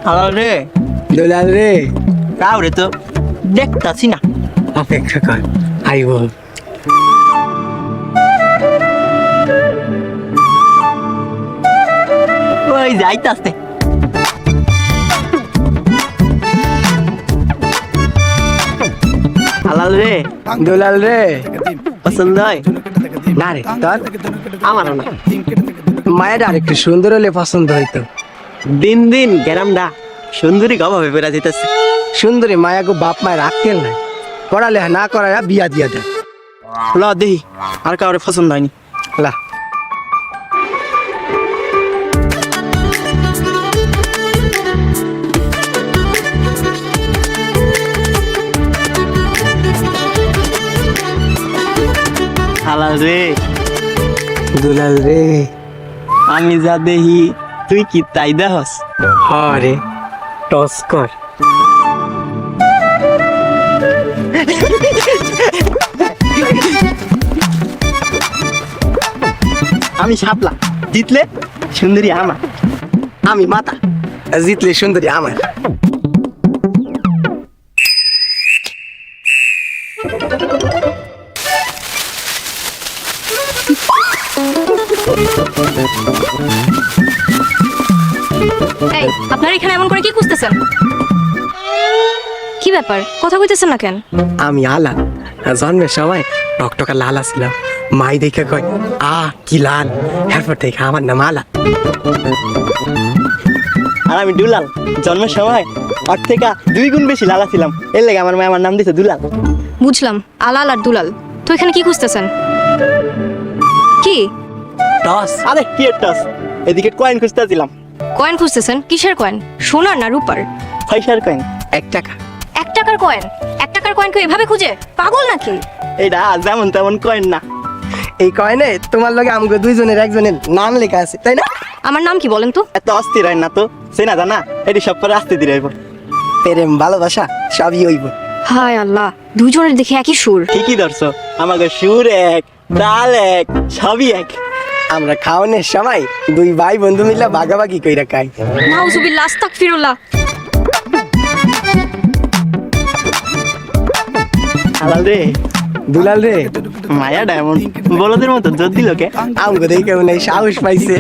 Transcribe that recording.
হালাল রে দুলাল রে কাউরে তো দেখতাছি না। অপেক্ষা কর, আইব। ওই যাইতাছে। হালাল রে দুলাল রে পছন্দ হয়? না রে, তোর আমারও না। মায়ের আর একটু সুন্দর হলে পছন্দ হইতো। দিন দিন গ্রামটা সুন্দরী অভাবে বেড়া যেতেছে। সুন্দরী মায়া গো বাপ মায়ের আক্কেল নাই, পড়ালেখা না করায়া বিয়া দিয়া দেয়। ল দেহি আর কাউরে পছন্দ হয়নি। লা হালাল রে দুলাল রে আমি যা দেহি তুই কি তাই দেহস? হরে টস কর। আমি শাপলা, জিতলে সুন্দরী আমার। আমি মাতা, জিতলে সুন্দরী আমার। এই আপনারা এখানে এমন করে কি খুঁজতেছেন? কি ব্যাপার, কথা কইতেছেন না কেন? আমি আলাল, জন্মের সময় টকটকা লাল ছিলাম। মাই দেখে কয় আ কি লাল, এরপর থেকে আমার নাম আলাল। আর আমি দুলাল, জন্মের সময় ওর থেকে 2 গুণ বেশি লালা ছিলাম। এর লেগে আমার মা আমার নাম দিয়েছে দুলাল। বুঝলাম, আলাল আর দুলাল। তো এখানে কি খুঁজতেছেন? কি টস আরে কি টস, এদিকে কয়েন খুঁজতেছিলাম। কয়েন খুঁজতেছেন? কিসের কয়েন, সোনার না রূপার? পয়সার কয়েন। 1 টাকা। 1 টাকার কয়েন? 1 টাকার কয়েন কেউ এভাবে খুঁজে? পাগল নাকি? এটা যেমন তেমন কয়েন না। এই কয়নে তোমার লগে আমগো দুইজনের একজনের নাম লেখা আছে, তাই না? আমার নাম কি বলেন তো? এত অস্থির হয় না তো, চেনা জানা এটি সব পরে আসতে দিলে প্রেম ভালোবাসা সবই হইব। হায় আল্লাহ, দুজনের দেখে একই সুর। ঠিকই ধরছো, আমাকে সুর এক, তাল এক, সবই এক। আমরা খাওয়ানোর সময় 2 ভাই বন্ধু মিলে ভাগাভাগি কইরা খাই। নাউজুবিল্লাহ, আস্তাগফিরুল্লাহ। হালাল রে দুলাল রে মায়া ডায়মন্ড বলদের মতো জোর দিল কে? আমগো দেখে মনে হয় সাহস পাইছে।